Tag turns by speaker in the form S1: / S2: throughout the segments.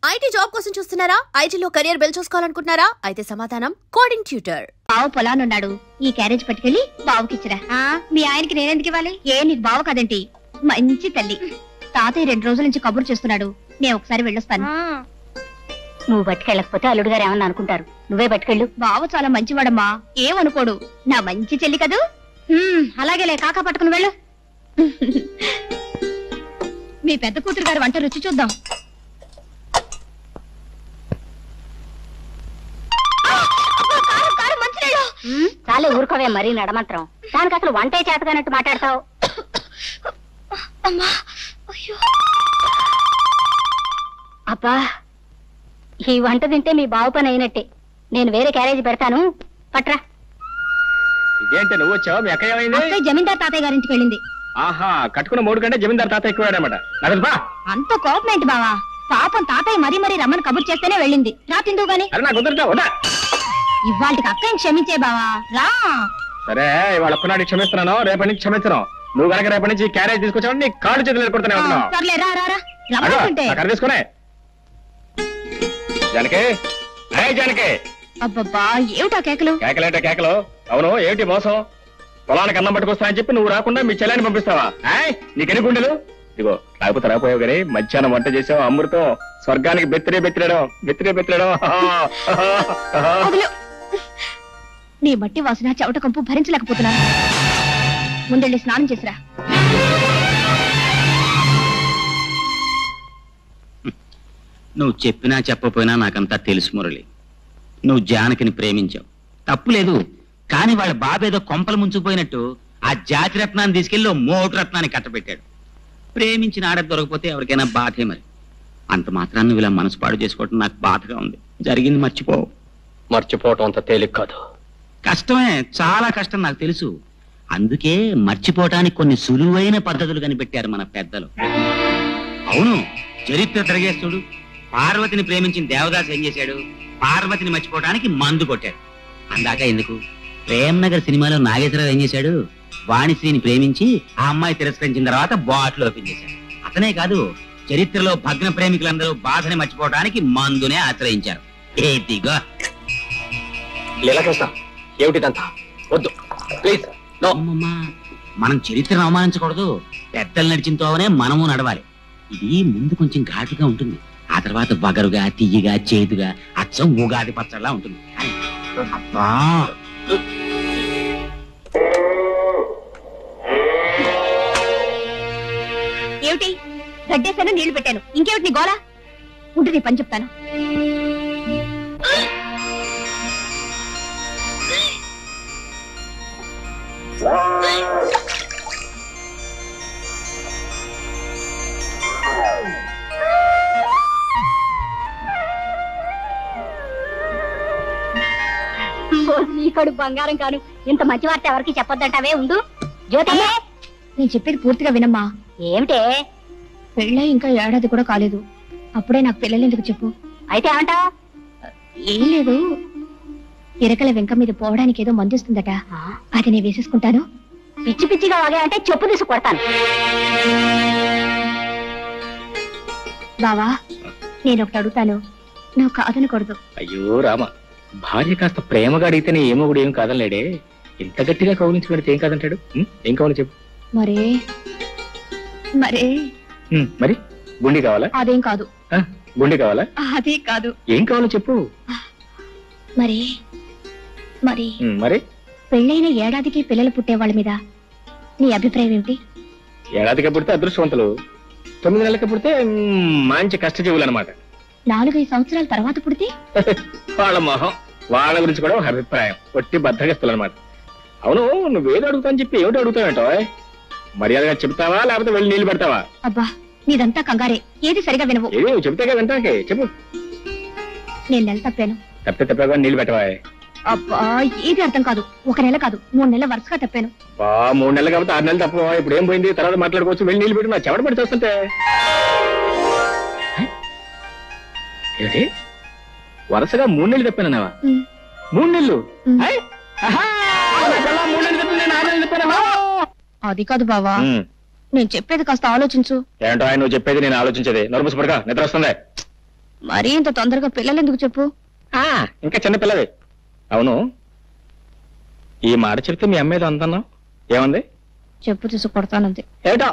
S1: IT job కోసం చూస్తున్నారా? ఐటీలో కెరియర్ బిల్డ్ చూసుకోవాలనుకుంటున్నారా? అయితే సమాధానం కోడింగ్ ట్యూటర్.
S2: బావ పొలానున్నాడు, ఈ క్యారేజ్ పట్టుకెళ్ళి బావకిచ్చిరా. మీ ఆయనకి నేనెందుకు ఇవ్వాలి? నీకు బావ కదంటి, మంచి తల్లి. తాతయ్య 2 రోజుల నుంచి కబురు చేస్తున్నాడు, నేను ఒకసారి వెళ్ళొస్తాను. నువ్వు పట్టుకెళ్ళకపోతే అల్లుడు గారు ఏమన్నా అనుకుంటారు, నువ్వే పట్టుకెళ్ళు. బావ చాలా మంచివాడమ్మా, ఏమనుకోడు. నా మంచి చెల్లి కదూ. అలాగేలే, కాకా పట్టుకుని వెళ్ళు. మీ పెద్ద కూతురు గారు వంట రుచి చూద్దాం. చాలే ఊరుకోవే, మరీ నడమంత్రం. దానికి అసలు వంటే చేతగానట్టు మాట్లాడతావు. అబ్బా, ఈ వంట తింటే మీ బావు పని అయినట్టే. నేను వేరే క్యారేజీ పెడతాను, పట్రా.
S3: ఇదేంటే నువ్వు వచ్చావు? మీ అక్క ఏమైంది?
S2: జమీందార్ తాతయ్య గారింటికి వెళ్ళింది.
S3: ఆహా, కట్టుకున్న 3 కంటే జమీందార్ తాత ఎక్కువాడనమాట.
S2: అంత కోపం ఏంటి బావా? పాపం తాతయ్య మరీ మరీ రమ్మని కబుర్ చేస్తేనే వెళ్ళింది. రా తిందువు గాని. ఇవాళకి అక్కని క్షమించే బావా, రా.
S3: సరే, ఇవాళ ఒక్కనాడు క్షమిస్తున్నాను, రేపటి నుంచి క్షమించను. నువ్వు కనుక రేపటి నుంచి క్యారేజ్ తీసుకొచ్చావు, నీ కాళ్ళు చేతులు ఎదుర్కొంటానే.
S2: సర్లే, రా రా రా.
S3: తీసుకునే జానకి, జానకి.
S2: అబ్బబ్బా, ఏమిటా కేకలు?
S3: కేకలేంటే కేకలు? అవును, ఏమిటి మోసం? పొలానికి అన్నం పట్టుకొస్తానని చెప్పి నువ్వు రాకుండా మీ చెల్లాన్ని పంపిస్తావా? నీకెన్ని గుండెలు? ఇదిగో, లేకపోతే రాపోయావు గానీ మధ్యాహ్నం వంట చేసావు, అమృతం. స్వర్గానికి బెత్తిరేయడం.
S2: నీ మట్టి వాసన, చెవట కంపు భరించలేకపోతున్నాను. ముందెళ్ళి స్నానం చేసిరా.
S4: నువ్వు చెప్పినా చెప్పపోయినా నాకంతా తెలుసు మురళి. నువ్వు జానకిని ప్రేమించావు, తప్పులేదు. కానీ వాళ్ళ బాబేదో కొంపలు ముంచుకుపోయినట్టు ఆ జాతి రత్నాన్ని తీసుకెళ్లి మోటు రత్నాన్ని కట్టబెట్టాడు. ప్రేమించిన ఆడ దొరకపోతే ఎవరికైనా బాధే. మరి అంత మాత్రాన్ని నువ్వు ఇలా మనసు పాడు చేసుకోవటం నాకు బాధగా ఉంది. జరిగింది
S3: మర్చిపోవటం అంత తేలిక కాదు.
S4: కష్టమే, చాలా కష్టం, నాకు తెలుసు. అందుకే మర్చిపోవటానికి కొన్ని సులువైన పద్ధతులు కనిపెట్టారు మన పెద్దలు. అవును, చరిత్ర తిరగేస్తుడు. పార్వతిని ప్రేమించిన దేవదాస్ ఏం చేశాడు? పార్వతిని మర్చిపోవడానికి మందు కొట్టాడు. అందాక ఎందుకు, ప్రేమ్నగర్ సినిమాలో నాగేశ్వరరావు ఏం చేశాడు? వాణిశ్రీని ప్రేమించి ఆ అమ్మాయి తిరస్కరించిన తర్వాత బాటిల్ ఓపెన్ చేశాడు. అతనే కాదు, చరిత్రలో భగ్న ప్రేమికులందరూ బాధని మర్చిపోవడానికి మందునే ఆశ్రయించారు. ఏదిగో
S3: ఏమిటిదంతా? వద్దు ప్లీజ్.
S4: మనం చరిత్రను అవమానించకూడదు. పెద్దలు నడిచిన తోవనే మనము నడవాలి. ఇది ముందు కొంచెం ఘాటుగా ఉంటుంది, ఆ తర్వాత బగరుగా, తియ్యగా, చేదుగా, అచ్చం ఉగాది పచ్చడిలా ఉంటుంది. అబ్బా,
S2: ఏమిటి? గడ్డేశాను, నీళ్లు పెట్టాను, ఇంకేమిటి నీ గోళ? ఉంటుంది, పని చెప్తాను. నీకడు బంగారం కాను, ఇంత మంచి వార్త ఎవరికి చెప్పొద్దంటావే. ఉండు జ్యోతి, నేను చెప్పేది పూర్తిగా వినమ్మా. ఏమిటే? పెళ్ళై ఇంకా ఏడాది కూడా కాలేదు, అప్పుడే నాకు పిల్లలు ఎందుకు చెప్పు? అయితే ఏమంటా? ఏం లేదు, ఇరకల వెంక మీద పోవడానికి ఏదో మందిస్తుందట, అది నేను వేసేసుకుంటాను. పిచ్చి పిచ్చిగా వాగా అంటే చెప్పు తీసి కొడతాను. బావా, నేను ఒకటి అడుగుతాను, నువ్వు కాదనకూడదు.
S3: అయ్యో రామ, భార్య కాస్త ప్రేమగా అడిగితేనే ఏమో కూడా ఏం కాదనలేడే. ఇంత గట్టిగా కౌలించి పెడితే ఏం కాదంటాడు? ఏం కావాలి చెప్పు.
S2: మరే మరే
S3: మరి గుండి కావాలా?
S2: అదేం కాదు.
S3: గుండి కావాలా?
S2: అదే కాదు.
S3: ఏం కావాలో చెప్పు.
S2: మరి మరి
S3: మరి
S2: పెళ్ళైన ఏడాదికి పిల్లలు పుట్టే వాళ్ళ మీద నీ అభిప్రాయం ఏమిటి?
S3: ఏడాదికి పుడితే అదృష్టవంతులు, 9 నెలలకి పుడితే మంచి కష్టజీవులు అనమాట.
S2: 4-5 సంవత్సరాల తర్వాత పుడితే
S3: వాళ్ళ మొహం, వాళ్ళ గురించి కూడా ఒక అభిప్రాయం, ఒట్టి బద్దగిస్తులు అనమాట. అవును, నువ్వేదో అడుగుతావని చెప్పి ఏమిటి అడుగుతావేంటో? మర్యాదగా చెప్తావా లేకపోతే వెళ్ళి నీళ్లు పెడతావా?
S2: అబ్బా, నీదంతా కంగారే, ఏది సరిగా వినవు.
S3: ఏది చెప్తాగా వింటాకే చెప్పు.
S2: నేను నెల తప్పాను.
S3: తప్పగా నీళ్లు పెట్టవా?
S2: అబ్బా, ఏది అర్థం కాదు. 1 నెల కాదు, 3 నెలల వరుసగా తప్పాను.
S3: 3 నెలలు కాబట్టి 6 నెలలు తప్ప. ఇప్పుడు ఏం పోయింది, తర్వాత మాట్లాడుకోవచ్చు. వెళ్ళి నీళ్లు పెట్టి నా చెమట పడి చూస్తుంటే. ఏంటి వరుసగా 3 నెలలు తప్పానన్నావా? 3 నెలలు?
S2: అది కాదు బావా, నేను చెప్పేది కాస్త ఆలోచించు.
S3: ఏంటో నువ్వు చెప్పేది నేను ఆలోచించేది. నర్మస్ పడక నిద్ర వస్తుంది.
S2: మరీ ఇంత తొందరగా పిల్లలు ఎందుకు చెప్పు?
S3: ఇంకా చిన్న పిల్లవి. అవును, ఈ మాట చెప్తే మీ అమ్మాయితో అందన్నావు, ఏమంది?
S2: చెప్పు తీసుకు కొడతానంది.
S3: ఏమిటో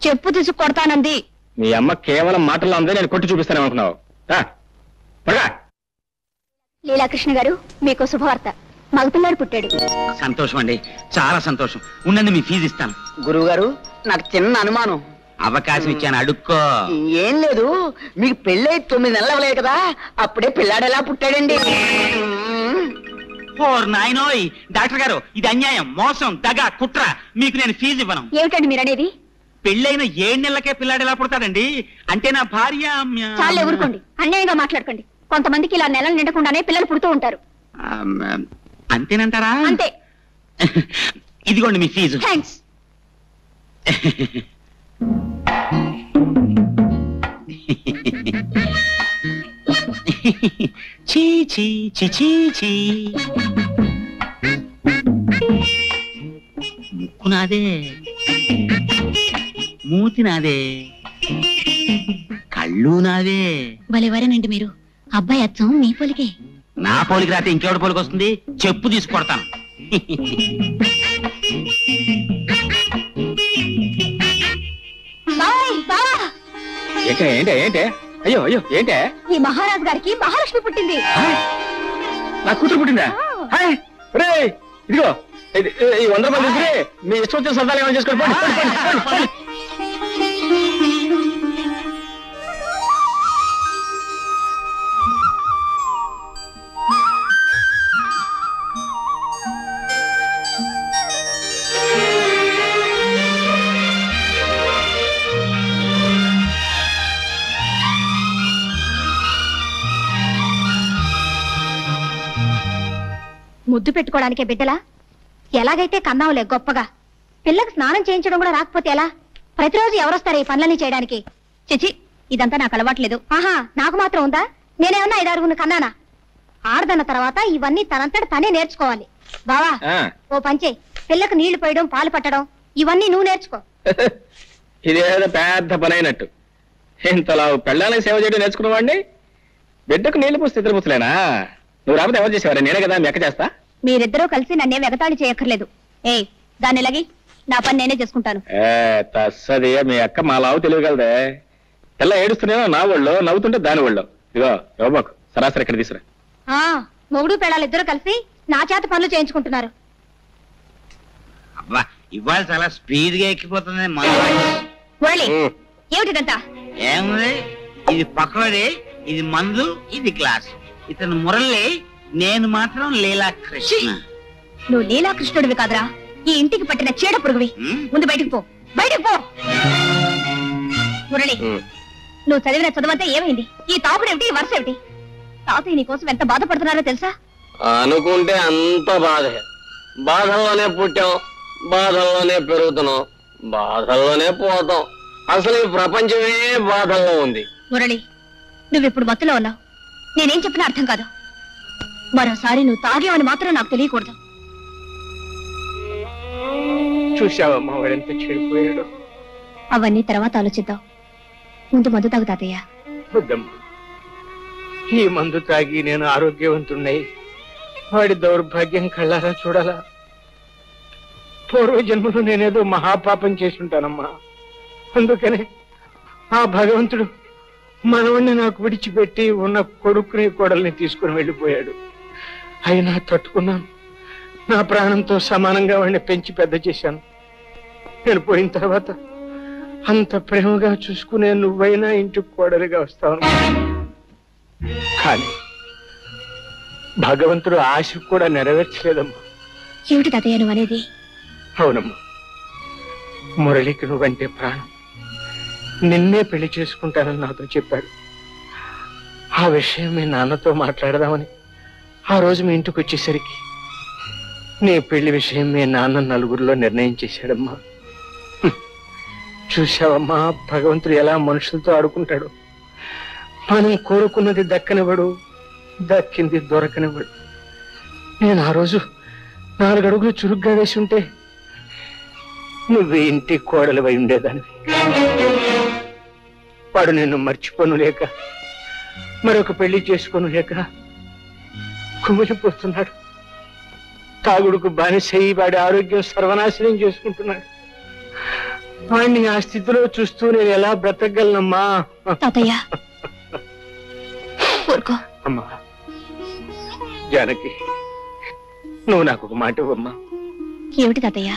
S2: చెప్పు తీసుకు కొడతానంది.
S3: మీ అమ్మ కేవలం మాటల్లో ఉంది, నేను కొట్టి చూపిస్తాను అనుకున్నావు.
S2: లీలాకృష్ణ గారు, మీకు శుభవార్త. మగపిల్లాడు పుట్టాడు.
S4: సంతోషం అండి, చాలా సంతోషం. ఉండండి, మీ ఫీజు ఇస్తాను.
S5: గురువు గారు, నాకు చిన్న అనుమానం.
S4: అవకాశం ఇచ్చాను, అడుక్కో.
S5: ఏం లేదు, మీకు పెళ్ళై 9 నెలలు అవ్వలేదు కదా, అప్పుడే పిల్లాడు ఎలా పుట్టాడండి?
S4: నాయనోయ్ డాక్టర్ గారు, ఇది అన్యాయం, మోసం, దగ, కుట్ర. మీకు నేను ఫీజు ఇవ్వను.
S2: ఏమిటండి మీరనేది?
S4: పెళ్ళైన 7 నెలలకే పిల్లాడు ఎలా పుడతాడండి? అంటే నా భార్య.
S2: చాలే ఊరుకోండి, అన్యాయంగా మాట్లాడకండి. కొంతమందికి ఇలా నెలలు నిండకుండానే పిల్లలు పుడుతూ ఉంటారు.
S4: అంతేనంటారా?
S2: అంతే.
S4: ఇదిగోండి మీ ఫీజు.
S2: థ్యాంక్స్.
S4: చీ చీ చీ చీ చీ. ముక్కు నాదే, మూతి నాదే, కళ్ళు నాదే.
S2: భలేవారేనండి మీరు. అబ్బాయి అచ్చం మీ పోలికే.
S4: నా పోలికి రాతే ఇంకెవడి పోలికి వస్తుంది? చెప్పు తీసుకొడతాను.
S3: ఏంటే ఏంటే? అయ్యో అయ్యో, ఏంటే?
S2: ఈ మహారాజు గారికి మహాలక్ష్మి పుట్టింది.
S3: నా కూతురు పుట్టిందా? ఇదిగో ఈ 100 రూపాయలు తీసుకుని మీ ఇష్టం వచ్చిన సరదాలు ఏమైనా చేసుకోండి.
S2: ముద్దు పెట్టుకోవడానికే బిడ్డలా? ఎలాగైతే కన్నావులే గొప్పగా. పిల్లకు స్నానం చేయించడం కూడా రాకపోతే ఎలా? ప్రతిరోజు ఎవరొస్తారు ఈ పనులన్నీ చేయడానికి? చిచి, ఇదంతా నాకు అలవాట్లేదు. ఆహా, నాకు మాత్రం ఉందా? నేనేమన్నా 5-6 కన్నానా? ఆడదన్న తర్వాత ఇవన్నీ తనంతట తనే నేర్చుకోవాలి. బావా, ఓ పంచే, పిల్లకు నీళ్లు పోయడం, పాలు పట్టడం ఇవన్నీ నువ్వు నేర్చుకో.
S3: ఇదేదో పెద్ద పని అయినట్టు. ఇంతలా పెళ్ళానికి సేవ చేయడం నేర్చుకున్నవాడిని బిడ్డకు నీళ్లు పోస్తే ఇద్దరు పుస్తలేనా? నువ్వు రాకపోతే ఎవరు చేసేవారు? నేనే కదా మెక్క చేస్తా.
S2: మీరిద్దరూ కలిసి నన్నేం ఎగతాళి చేయక్కర్లేదు. దాన్ని లగి, నా పని నేనే చేసుకుంటాను.
S3: తస్సది, మీ అక్క మా లావు తెలియగలదే. పిల్ల ఏడుస్తున్నాయో నా ఒళ్ళో, నవ్వుతుంటే దాని ఒళ్ళో. ఇదిగో ఇవ్వబాకు, సరాసరి ఇక్కడ తీసుకురా.
S2: మొగుడు పెళ్ళాలు ఇద్దరు కలిసి నా చేత పనులు చేయించుకుంటున్నారు.
S4: అబ్బా, ఇవాళ చాలా స్పీడ్ గా ఎక్కిపోతుంది.
S2: ఏమిటిదంతా?
S4: ఏముంది, ఇది పకోడీ, ఇది మందు, ఇది గ్లాస్. ఇతను మురళి, నేను మాత్రం లీలాకృష్ణ.
S2: నువ్వు లీలాకృష్ణుడివి కాదురా, ఈ ఇంటికి పట్టిన చీడ పురుగువి. ముందు బయటికి పో, బయటికి పో. మురళి, నువ్వు చదివిన చదువంతా ఏమైంది? ఈ తాపుడేమిటి, ఈ వరుస ఏమిటి? తాతయ్య నీ కోసం ఎంత బాధపడుతున్నారో తెలుసా?
S6: అనుకుంటే అంత బాధే. బాధల్లోనే పుట్టాం, బాధల్లోనే పెరుగుతున్నాం, బాధల్లోనే పోతాం. అసలు ఈ ప్రపంచమే బాధల్లో ఉంది.
S2: మురళి, నువ్విప్పుడు మత్తులో ఉన్నావు. నేనేం చెప్పినా అర్థం కాదు. మరోసారి నువ్వు తాగేవని మాత్రం నాకు తెలియకూడదు.
S3: చూసావమ్మా వాడెంత చెడిపోయాడు.
S2: అవన్నీ తర్వాత ఆలోచిద్దాం. ముందు మందు తాగు తాతయ్య.
S7: వద్దమ్మా, ఈ మందు తాగి నేను ఆరోగ్యవంతున్నై వాడి దౌర్భాగ్యం కళ్ళారా చూడాలా? పూర్వజన్మలో నేనేదో మహాపాపం చేసుంటానమ్మా. అందుకనే ఆ భగవంతుడు మనవణ్ణి నాకు విడిచిపెట్టి ఉన్న కొడుకుని కోడల్ని తీసుకుని వెళ్ళిపోయాడు. అయినా తట్టుకున్నాను. నా ప్రాణంతో సమానంగా వాడిని పెంచి పెద్ద చేశాను. నేను పోయిన తర్వాత అంత ప్రేమగా చూసుకునే నువ్వైనా ఇంటికి కోడలిగా వస్తావు. కానీ భగవంతుడు ఆశ కూడా నెరవేర్చలేదమ్మా.
S2: ఏమిటి తాతయ్య నువ్వు అనేది?
S7: అవునమ్మా, మురళికి నువ్వంటే ప్రాణం. నిన్నే పెళ్లి చేసుకుంటానని నాతో చెప్పాడు. ఆ విషయం మీ నాన్నతో మాట్లాడదామని ఆ రోజు మీ ఇంటికి వచ్చేసరికి నీ పెళ్లి విషయం మీ నాన్న నలుగురిలో నిర్ణయం చేశాడమ్మా. చూసావమ్మా, భగవంతుడు ఎలా మనుషులతో ఆడుకుంటాడు. మనం కోరుకున్నది దక్కనివ్వడు, దక్కింది దొరకనివ్వడు. నేను ఆ రోజు 4 అడుగులు చురుగ్గా వేసి ఉంటే నువ్వు ఇంటి కోడలివై ఉండేదానివి. వాడు నిన్ను మర్చిపోను లేక మరొక పెళ్లి చేసుకొని లేక కుమిలిపోతున్నాడు. తాగుడుకు బానిసయ్యి వాడి ఆరోగ్యం సర్వనాశనం చేసుకుంటున్నాడు. వాడిని ఆ స్థితిలో చూస్తూ నేను ఎలా బ్రతకగలనమ్మా?
S2: తాతయ్య ఊరుకో.
S7: అమ్మా జానకి, నువ్వు నాకు ఒక మాట ఇవ్వమ్మా.
S2: ఏమిటి తాతయ్య?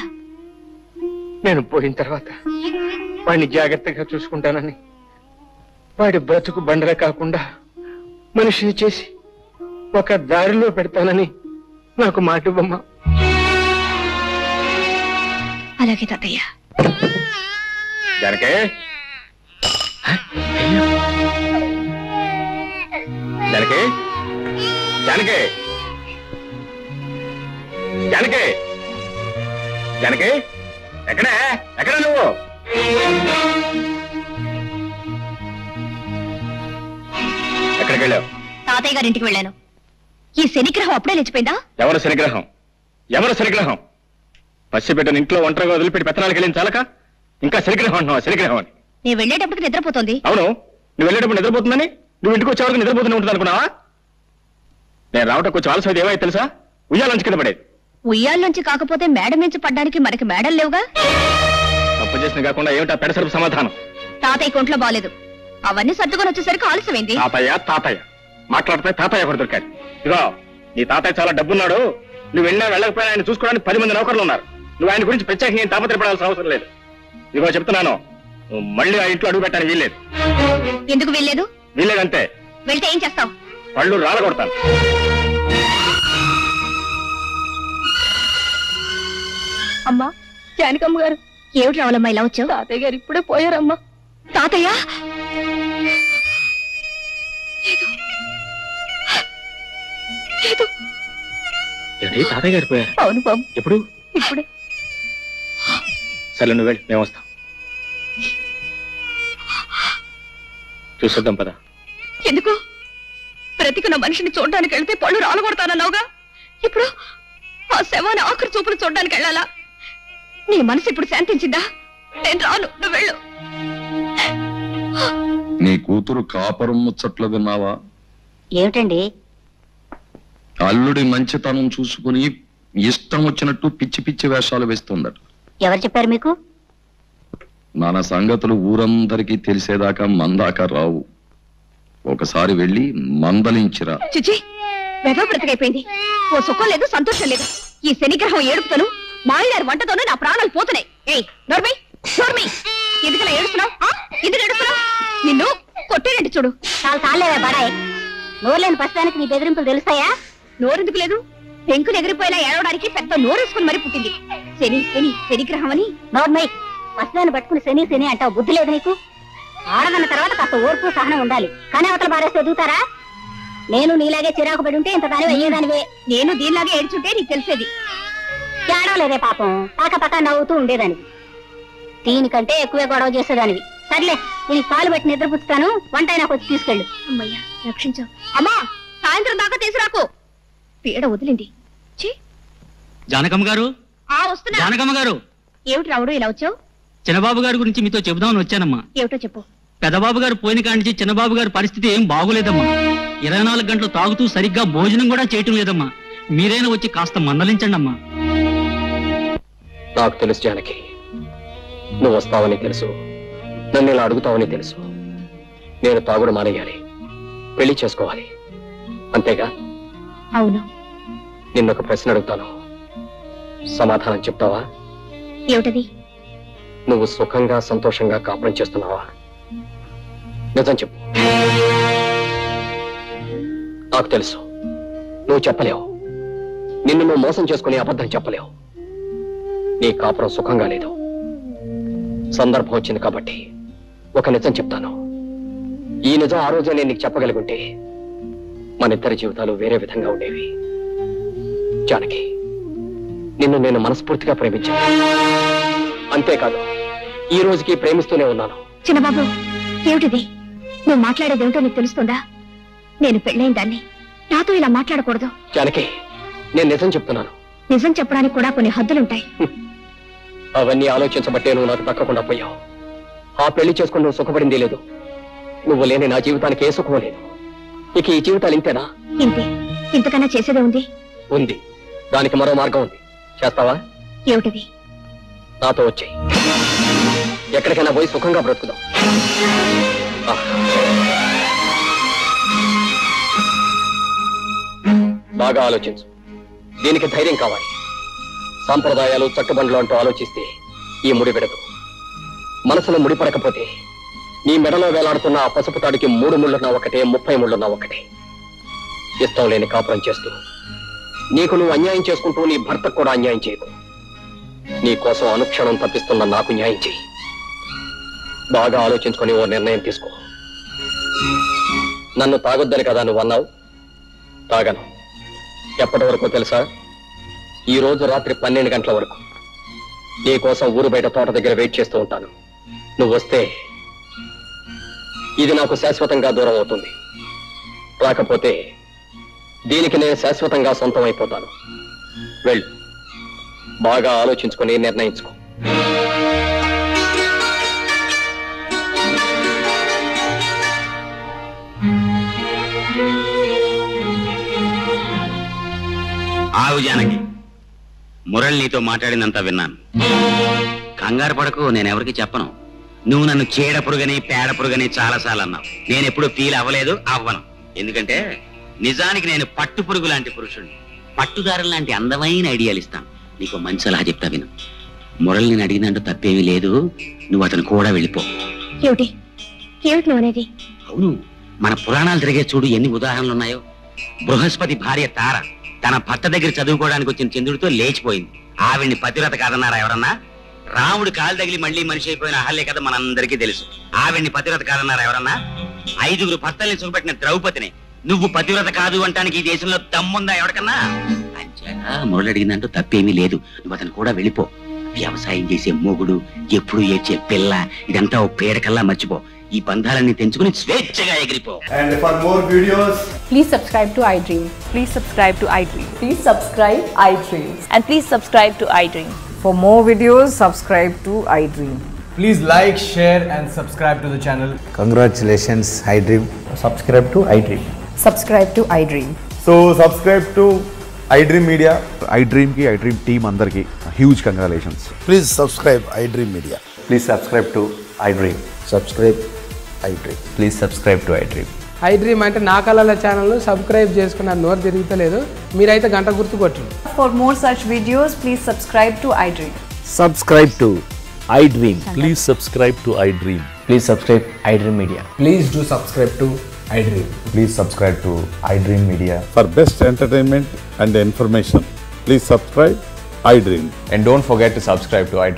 S7: నేను పోయిన తర్వాత వాడిని జాగ్రత్తగా చూసుకుంటానని, వాడి బ్రతుకు బండర కాకుండా మనిషిని చేసి ఒక దారిలో పెడతానని నాకు మాట ఇవ్వమ్మా.
S2: అలాగే తాతయ్య.
S3: జానకి, జానకి, జానకి, జానకి, జానకి, ఎక్కడే ఎక్కడ నువ్వు? ఎక్కడికి వెళ్ళావు?
S2: తాతయ్య గారి ఇంటికి వెళ్ళాను. ఈ శనిగ్రహం అప్పుడే లేచిపోయిందా?
S3: ఎవరు శనిగ్రహం? ఎవరు శనిగ్రహం? పసిబిడ్డను ఇంట్లో ఒంటరిగా వదిలిపెట్టి పెత్తనాలకు వెళ్ళిన చాలక ఇంకా శనిగ్రహం అంటున్నావు? శనిగ్రహం అని
S2: నేను వెళ్ళేటప్పటికి నిద్రపోతుంది.
S3: అవును, నువ్వు వెళ్ళేటప్పుడు నిద్రపోతుందని నువ్వు ఇంటికి వచ్చే వరకు నిద్రపోతూనే ఉంటుంది అనుకున్నావా? నేను రావటం కొంచెం ఆలస్యం ఏమైతే తెలుసా? ఉయ్యాలంచి కింద పడేది.
S2: ఉయ్యాల్లోంచి కాకపోతే మేడ నుంచి పడ్డానికి మనకి మేడలు లేవుగా.
S3: తప్పు చేసిన కాకుండా ఏమిటా పెడసరపు సమాధానం?
S2: తాతయ్య కొంట్లో బాలేదు, అవన్నీ సర్దుకొని వచ్చేసరికి ఆలస్యమైంది.
S3: తాతయ్య తాతయ్య మాట్లాడితే తాతయ్య కూడా దొరికాడు. ఇదిగో, నీ తాతయ్య చాలా డబ్బున్నాడు. నువ్వు వెళ్ళినా వెళ్ళకపోయినా ఆయన చూసుకోవడానికి 10 మంది నౌకర్లు ఉన్నారు. నువ్వు ఆయన గురించి ప్రత్యేకంగా ఏం తాపత్రపడాల్సిన అవసరం లేదు. ఇదిగో చెప్తున్నాను, నువ్వు మళ్ళీ ఆ ఇంట్లో అడుగు పెట్టడానికి వీల్లేదు.
S2: ఎందుకు వెళ్ళలేదు?
S3: వీల్లేదంతే.
S2: వెళ్తే ఏం చేస్తావు?
S3: పళ్ళు రాలగొడతాను.
S2: అమ్మా, జానకమ్మ గారు. ఏమిటి రావాలమ్మా ఇలా వచ్చావు? తాతయ్య గారు ఇప్పుడే పోయారమ్మా. తాతయ్య?
S3: ఏంటి, తాతయ్య గారు పోయారు?
S2: అవును బాబు.
S3: ఎప్పుడు?
S2: ఇప్పుడే.
S3: సరే, నువ్వు వెళ్ళి మేము వస్తాం. చూసేద్దాం పద.
S2: ఎందుకు? బ్రతికున్న మనిషిని చూడడానికి వెళ్తే పళ్ళు రాలగొడతానన్నావుగా. ఇప్పుడు ఆ శవాన్ని ఆఖరి చూపులు చూడడానికి వెళ్ళాలా? నీ మనసు ఇప్పుడు శాంతించిందా? నేను రాను, నువ్వు వెళ్ళు.
S8: నీ కూతురు కాపురం ముచ్చట్లు విన్నావా?
S2: ఏమిటండి?
S8: అల్లుడి మంచితనం చూసుకుని ఇష్టం వచ్చినట్టు పిచ్చి పిచ్చి వేషాలు వేస్తుందట.
S2: ఎవరు చెప్పారు మీకు?
S8: మన సంగతులు ఊరందరికీ తెలిసేదాకా మందాక రావు. ఒకసారి వెళ్ళి మందలించిరా.
S2: చిచి, వెధవ బ్రతికైపోయింది. ఓ సుఖం లేదు, సంతోషం లేదు. ఈ శనిగ్రహం ఏడుపుతోను మాయదారి వంటతోనూ నా ప్రాణాలు పోతున్నాయి. ఏయ్ నోర్మై, నోర్మై, ఎందుకలా ఏడుస్తున్నావు? ఎందుకు ఏడుస్తున్నావు? నిన్ను కొట్టేనండి చూడు.
S9: చాలా సార్లేవే బడాయ్. నోరులేని పస్తానికి నీ బెదిరింపులు తెలుస్తాయా?
S2: నోరెందుకు లేదు? పెంకులు ఎగిరిపోయేలా ఏడవడానికి పెద్ద నోరేసుకుని మరి పుట్టింది. శని శని శనిగ్రహం అని.
S9: నోర్మై, పస్తాన్ని పట్టుకుని శని శని అంటావు. బుద్ధి లేదు నీకు? ఆడదన్న తర్వాత కాస్త ఓర్పు సహనం ఉండాలి. కానీ అవతల బారేస్తే ఎదుగుతారా? నేను నీలాగే చిరాకు పడి ఉంటే ఇంత దానివి అయ్యేదానివే.
S2: నేను దీనిలాగే ఏడ్చుంటే నీకు తెలిసేది.
S9: ఏడవలేదే పాపం, పాక పక్క నవ్వుతూ ఉండేదానివి. దీనికంటే ఎక్కువే గొడవ చేసేదానివి. సర్లే, దీనికి పాలు పెట్టి నిద్రపుచ్చుతాను. వంట నాకు వచ్చి తీసుకెళ్ళు.
S2: అమ్మయ్యా, రక్షించావు. అమ్మా, సాయంత్రం దాకా తీసుకురాకు. పీడ వదిలింది.
S4: జానకమ్మ గారు,
S2: వస్తున్నా.
S4: జానకమ్మ గారు.
S2: ఏమిటి రావుడు ఇలా వచ్చావు?
S4: చిన్నబాబు గారి గురించి మీతో చెబుదామని వచ్చానమ్మా.
S2: ఏమిటో చెప్పు.
S4: పెదబాబు గారు పోయిన కాంచి చిన్నబాబు గారి పరిస్థితి ఏం బాగోలేదమ్మా. 24 గంటలు తాగుతూ సరిగ్గా భోజనం కూడా చేయటం లేదమ్మా. మీరైనా వచ్చి కాస్త మందలించండి అమ్మా.
S6: నాకు తెలుసు జానకి, నువ్వు వస్తావని తెలుసు, నన్ను ఇలా అడుగుతావని తెలుసు. నేను తాగుడు మానేయాలి, పెళ్లి చేసుకోవాలి, అంతేగా?
S2: అవును.
S6: నిన్నొక ప్రశ్న అడుగుతాను, సమాధానం చెప్తావా?
S2: ఏమిటది?
S6: నువ్వు సుఖంగా సంతోషంగా కాపురం చేస్తున్నావా? నిజం చెప్పు. నాకు తెలుసు నువ్వు చెప్పలేవు. నిన్ను నువ్వు మోసం చేసుకుని అబద్ధం చెప్పలేవు. నీ కాపురం సుఖంగా లేదు. సందర్భం వచ్చింది కాబట్టి ఒక నిజం చెప్తాను. ఈ నిజం ఆ రోజే నేను నీకు చెప్పగలిగుంటే మన ఇద్దరి జీవితాలు వేరే విధంగా ఉండేవి. జానకి, నిన్ను నేను మనస్ఫూర్తిగా ప్రేమించాను. అంతేకాదు, ఈ రోజుకి ప్రేమిస్తూనే ఉన్నాను.
S2: చిన్నబాబు, ఏమిటిది? నువ్వు మాట్లాడేది ఏమిటో నీకు తెలుస్తుందా? నేను పెళ్ళైన దాన్ని, నాతో ఇలా మాట్లాడకూడదు.
S6: జానకి, నేను నిజం చెప్తున్నాను.
S2: నిజం చెప్పడానికి కూడా కొన్ని హద్దులుంటాయి.
S6: అవన్నీ ఆలోచించబట్టే నువ్వు నాకు దక్కకుండా పోయావు. ఆ పెళ్లి చేసుకుని నువ్వు సుఖపడింది లేదు. నువ్వు లేని నా జీవితానికి ఏ సుఖం లేదు. ఇక ఈ జీవితాలు ఇంతేనా?
S2: ఇంతే. ఇంతకన్నా చేసేదే ఉంది.
S6: ఉంది. దానికి మరో మార్గం ఉంది. చేస్తావా?
S2: ఏమిటది?
S6: నాతో వచ్చేయి. ఎక్కడికైనా పోయి సుఖంగా బ్రతుకుదాం. బాగా ఆలోచించు. దీనికి ధైర్యం కావాలి. సాంప్రదాయాలు చట్టుబండ్లు అంటూ ఆలోచిస్తే ఈ ముడి విడదు. మనసులో ముడిపడకపోతే నీ మెడలో వేలాడుతున్న ఆ పసుపు తాడికి 3 ముళ్ళున్నా ఒకటే, 30 ముళ్ళున్నా ఒకటే. ఇష్టం లేని కాపురం చేస్తూ నీకు నువ్వు అన్యాయం చేసుకుంటూ నీ భర్తకు కూడా అన్యాయం చేయకు. నీ కోసం అనుక్షణం తప్పిస్తున్న నాకు న్యాయం చేయి. బాగా ఆలోచించుకొని ఓ నిర్ణయం తీసుకో. నన్ను తాగొద్దని కదా నువ్వు అన్నావు. తాగను. ఎప్పటి వరకు తెలుసా? ఈ రోజు రాత్రి 12 గంటల వరకు నీ కోసం ఊరు బయట తోట దగ్గర వెయిట్ చేస్తూ ఉంటాను. నువ్వు వస్తే ఇది నాకు శాశ్వతంగా దూరం అవుతుంది. రాకపోతే దీనికి నేను శాశ్వతంగా సొంతం అయిపోతాను. వెళ్ళు. బాగా ఆలోచించుకొని నిర్ణయించుకో.
S4: ఆవు జానకి, మురళి నీతో మాట్లాడినంత విన్నాను. కంగారు పడకు, నేనెవరికి చెప్పను. నువ్వు నన్ను చీడ పురుగని పేడ పురుగని చాలాసార్లు అన్నావు. నేను ఎప్పుడు ఫీల్ అవ్వలేదు, అవ్వను. ఎందుకంటే నిజానికి నేను పట్టు పురుగు లాంటి పురుషుడిని. పట్టుదారులు లాంటి అందమైన ఐడియాలు ఇస్తాను. నీకు మంచి సలహా చెప్తా విను. మురళి నేను అడిగినంటూ తప్పేమీ లేదు. నువ్వు అతను కూడా వెళ్ళిపో.
S2: ఏమిటి ఏమిటి నువ్వు అనేది?
S4: అవును, మన పురాణాలు తిరిగే చూడు ఎన్ని ఉదాహరణలు ఉన్నాయో. బృహస్పతి భార్య తార తన భర్త దగ్గర చదువుకోవడానికి వచ్చిన చంద్రుడితో లేచిపోయింది. ఆవిడ్ని పతివ్రత కాదన్నారా ఎవరన్నా? రాముడు కాలు తగిలి మళ్ళీ మనిషి అయిపోయిన అహల్య కథ మనందరికీ తెలుసు. ఆవిడ్ని పతివ్రత కాదన్నారా ఎవరన్నా? 5 భర్తల్ని సుఖపెట్టిన ద్రౌపదిని నువ్వు పతివ్రత కాదు అంటానికి ఈ దేశంలో దమ్ముందా ఎవరికన్నా? అంచేత మురళి అడిగిందంటూ తప్పేమీ లేదు. నువ్వు అతను కూడా వెళ్ళిపో. వ్యవసాయం చేసే మొగుడు, ఎప్పుడు ఏడ్చే పిల్ల, ఇదంతా ఓ పేడకల్లా మర్చిపో. ఈ బంధాలన్నీ తెంచుకుని స్వేచ్ఛగా ఎగిరిపో.
S10: And for more videos,
S11: please subscribe to iDream.
S12: Please subscribe to iDream.
S11: Please subscribe iDream.
S12: And please subscribe to iDream.
S11: For more videos, subscribe to iDream.
S10: please like, share and subscribe to the channel.
S13: Congratulations, iDream.
S10: Subscribe to iDream.
S11: Subscribe to iDream.
S10: So subscribe to iDream Media.
S14: iDream ki iDream team andarki huge congratulations.
S13: Please subscribe iDream Media.
S10: Please subscribe to iDream.
S13: Subscribe iDream.
S10: Please subscribe to iDream.
S15: iDream అంటే నా కళల channel subscribe చేసుకున్న నోరు తిరుగుతలేదు. మీరైతే గంట గుర్తు కొట్టండి.
S12: For more such videos, please subscribe to iDream.
S13: Subscribe to iDream.
S16: Please subscribe to iDream.
S10: Please subscribe iDream Media.
S15: Please do subscribe to iDream.
S10: Please subscribe to iDream Media.
S14: For best entertainment and information, please subscribe iDream.
S10: And don't forget to subscribe to iDream.